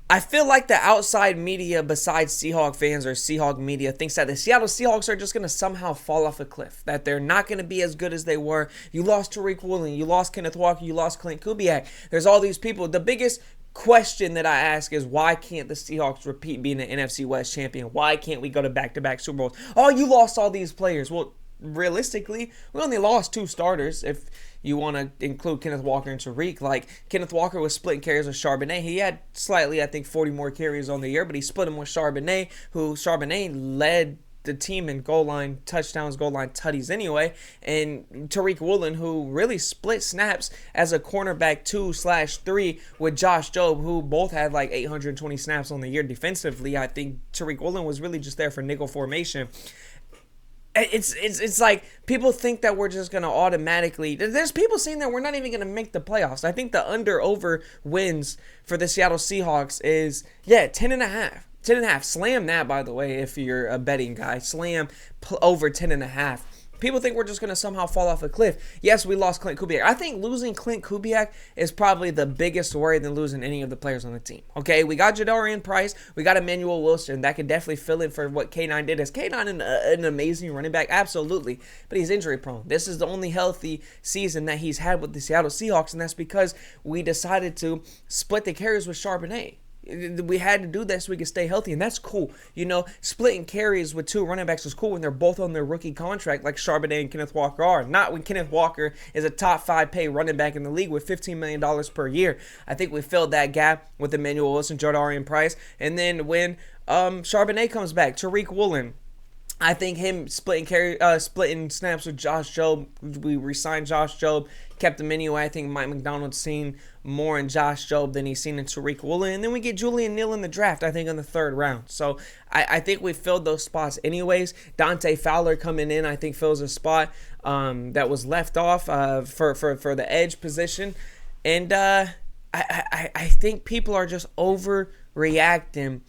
I feel like the outside media, besides Seahawk fans or Seahawk media, thinks that the Seattle Seahawks are just going to somehow fall off a cliff, that they're not going to be as good as they were. You lost Tariq Woolen, you lost Kenneth Walker, you lost Clint Kubiak. There's all these people. The biggest question that I ask is, why can't the Seahawks repeat being the NFC West champion? Why can't we go to back-to-back Super Bowls? Oh, you lost all these players. Well, realistically, we only lost 2 starters. If you want to include Kenneth Walker and Tariq, like Kenneth Walker was splitting carries with Charbonnet. He had slightly, I think, 40 more carries on the year, but he split them with Charbonnet, who Charbonnet led the team in goal line touchdowns, goal line tutties anyway, and Tariq Woolen, who really split snaps as a cornerback 2/3 with Josh Jobe, who both had like 820 snaps on the year defensively. I think Tariq Woolen was really just there for nickel formation. It's like people think that we're just going to automatically, there's people saying that we're not even going to make the playoffs. I think the under-over wins for the Seattle Seahawks is, 10.5. 10.5. Slam that, by the way, if you're a betting guy. Slam over 10.5. People think we're just going to somehow fall off a cliff. Yes, we lost Clint Kubiak. I think losing Clint Kubiak is probably the biggest worry than losing any of the players on the team. Okay, we got Jadarian Price. We got Emmanuel Wilson. That could definitely fill in for what K9 did. Is K9 an amazing running back? Absolutely. But he's injury prone. This is the only healthy season that he's had with the Seattle Seahawks, and that's because we decided to split the carries with Charbonnet. We had to do that so we could stay healthy, and that's cool. You know, splitting carries with 2 running backs is cool when they're both on their rookie contract like Charbonnet and Kenneth Walker are. Not when Kenneth Walker is a top 5 pay running back in the league with $15 million per year. I think we filled that gap with Emmanuel Wilson, Jadarian Price. And then when Charbonnet comes back, Tariq Woolen, I think him splitting snaps with Josh Jobe. We re-signed Josh Jobe, kept him anyway. I think Mike McDonald's seen more in Josh Jobe than he's seen in Tariq Woolen. And then we get Julian Neal in the draft, I think, in the 3rd round. So I think we filled those spots anyways. Dante Fowler coming in, I think, fills a spot that was left off for the edge position. And I think people are just overreacting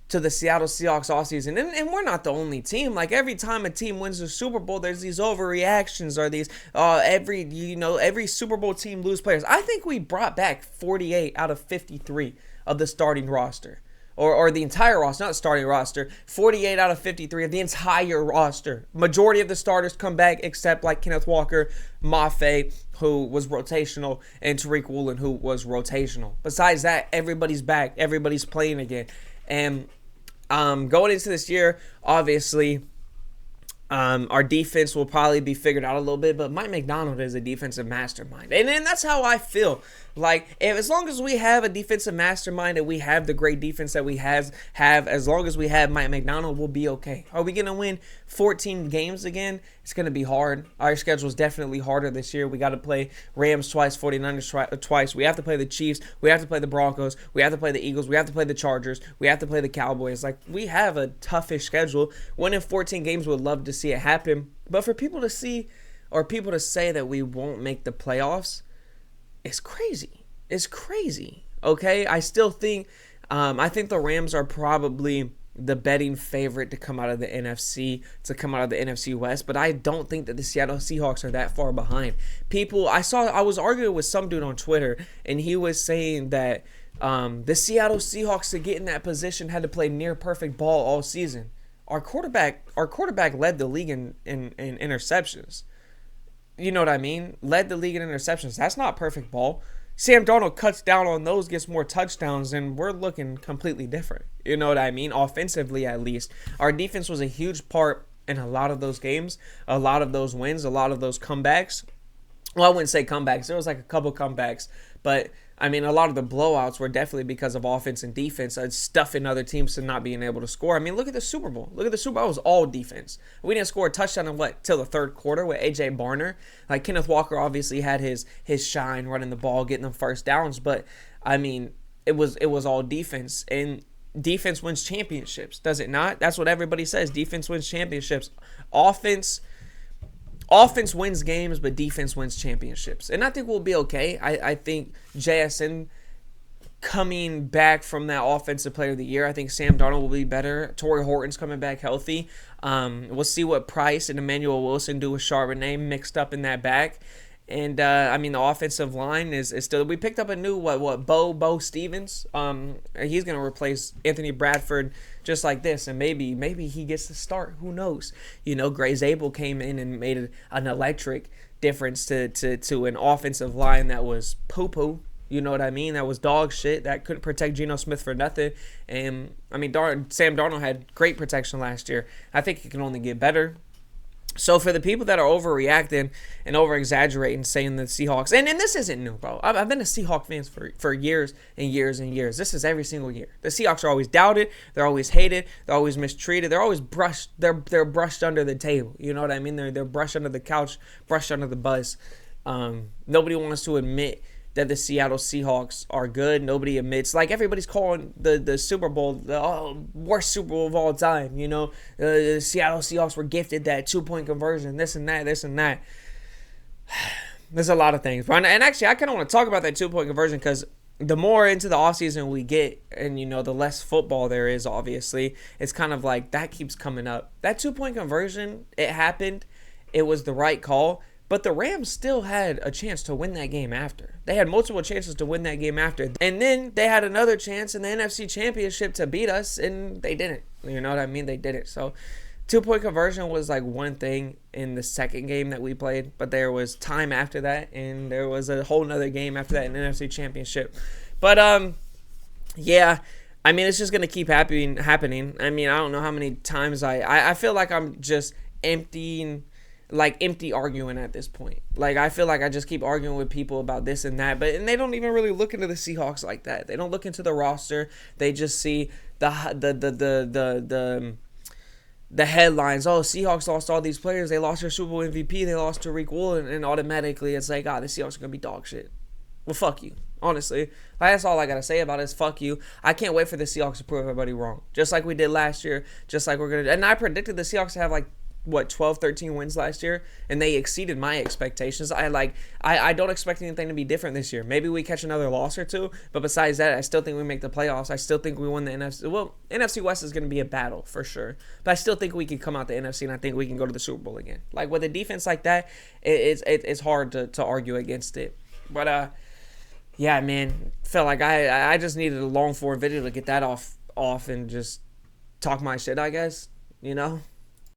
to the Seattle Seahawks offseason. And we're not the only team. Like, every time a team wins the Super Bowl, there's these overreactions, or these every Super Bowl team lose players. I think we brought back 48 out of 53 of the starting roster. Or the entire roster, not starting roster. 48 out of 53 of the entire roster. Majority of the starters come back, except like Kenneth Walker, Mafe, who was rotational, and Tariq Woolen, who was rotational. Besides that, everybody's back. Everybody's playing again. And going into this year, obviously, our defense will probably be figured out a little bit, but Mike McDonald is a defensive mastermind. And that's how I feel. Like, as long as we have a defensive mastermind and we have the great defense that we have, as long as we have Mike McDonald, we'll be okay. Are we going to win 14 games again? It's going to be hard. Our schedule is definitely harder this year. We got to play Rams twice, 49ers twice. We have to play the Chiefs. We have to play the Broncos. We have to play the Eagles. We have to play the Chargers. We have to play the Cowboys. Like, we have a toughish schedule. Winning 14 games, would love to see it happen. But for people to see, or people to say that we won't make the playoffs, it's crazy. It's crazy. Okay? I still think, I think the Rams are probably the betting favorite to come out of the NFC, to come out of the NFC West, but I don't think that the Seattle Seahawks are that far behind. I was arguing with some dude on Twitter, and he was saying that the Seattle Seahawks, to get in that position, had to play near perfect ball all season. Our quarterback led the league in interceptions. You know what I mean? Led the league in interceptions. That's not perfect ball. Sam Darnold cuts down on those, gets more touchdowns, and we're looking completely different. You know what I mean? Offensively, at least. Our defense was a huge part in a lot of those games, a lot of those wins, a lot of those comebacks. Well, I wouldn't say comebacks. There was like a couple comebacks, but I mean, a lot of the blowouts were definitely because of offense and defense, stuffing other teams to not being able to score. I mean, look at the Super Bowl. Look at the Super Bowl. It was all defense. We didn't score a touchdown till the 3rd quarter with A.J. Barner. Like, Kenneth Walker obviously had his shine running the ball, getting them first downs, but I mean, it was all defense, and defense wins championships, does it not? That's what everybody says. Defense wins championships. Offense wins games, but defense wins championships. And I think we'll be okay. I think JSN coming back from that offensive player of the year, I think Sam Darnold will be better. Torrey Horton's coming back healthy. We'll see what Price and Emmanuel Wilson do with Charbonnet mixed up in that back. And I mean, the offensive line is still. We picked up a new Bo Stevens. He's gonna replace Anthony Bradford just like this, and maybe he gets to start. Who knows? You know, Gray Zabel came in and made an electric difference to an offensive line that was poo poo. You know what I mean? That was dog shit. That couldn't protect Geno Smith for nothing. And I mean, Sam Darnold had great protection last year. I think it can only get better. So for the people that are overreacting and over-exaggerating, saying the Seahawks, and this isn't new, bro. I've been a Seahawks fan for years and years and years. This is every single year. The Seahawks are always doubted. They're always hated. They're always mistreated. They're always brushed. They're brushed under the table. You know what I mean? They're brushed under the couch, brushed under the bus. Nobody wants to admit that the Seattle Seahawks are good. Nobody admits, like everybody's calling the Super Bowl the worst Super Bowl of all time. You know, the Seattle Seahawks were gifted that 2-point conversion, this and that. There's a lot of things. And actually, I kind of want to talk about that 2-point conversion because the more into the offseason we get and, you know, the less football there is, obviously, it's kind of like that keeps coming up. That 2-point conversion, it happened. It was the right call. But the Rams still had a chance to win that game after. They had multiple chances to win that game after. And then they had another chance in the NFC Championship to beat us, and they didn't. You know what I mean? They didn't. So 2-point conversion was like one thing in the second game that we played, but there was time after that, and there was a whole nother game after that in the NFC Championship. But, yeah, I mean, it's just going to keep happening. I mean, I don't know how many times I feel like I'm just empty arguing at this point. Like, I feel like I just keep arguing with people about this and that, and they don't even really look into the Seahawks like that. They don't look into the roster. They just see the headlines. Oh, Seahawks lost all these players. They lost their Super Bowl MVP. They lost Tariq Woolen, and automatically it's like, the Seahawks are gonna be dog shit. Well, fuck you. Honestly, that's all I gotta say about it is fuck you. I can't wait for the Seahawks to prove everybody wrong, just like we did last year. Just like we're gonna. And I predicted the Seahawks to have 12, 13 wins last year, and they exceeded my expectations. I don't expect anything to be different this year. Maybe we catch another loss or two, but besides that, I still think we make the playoffs. I still think we won the NFC. Well, NFC West is going to be a battle for sure, but I still think we can come out the NFC, and I think we can go to the Super Bowl again. Like, with a defense like that, it's hard to argue against it. But yeah, man, felt like I just needed a long form video to get that off and just talk my shit, I guess, you know.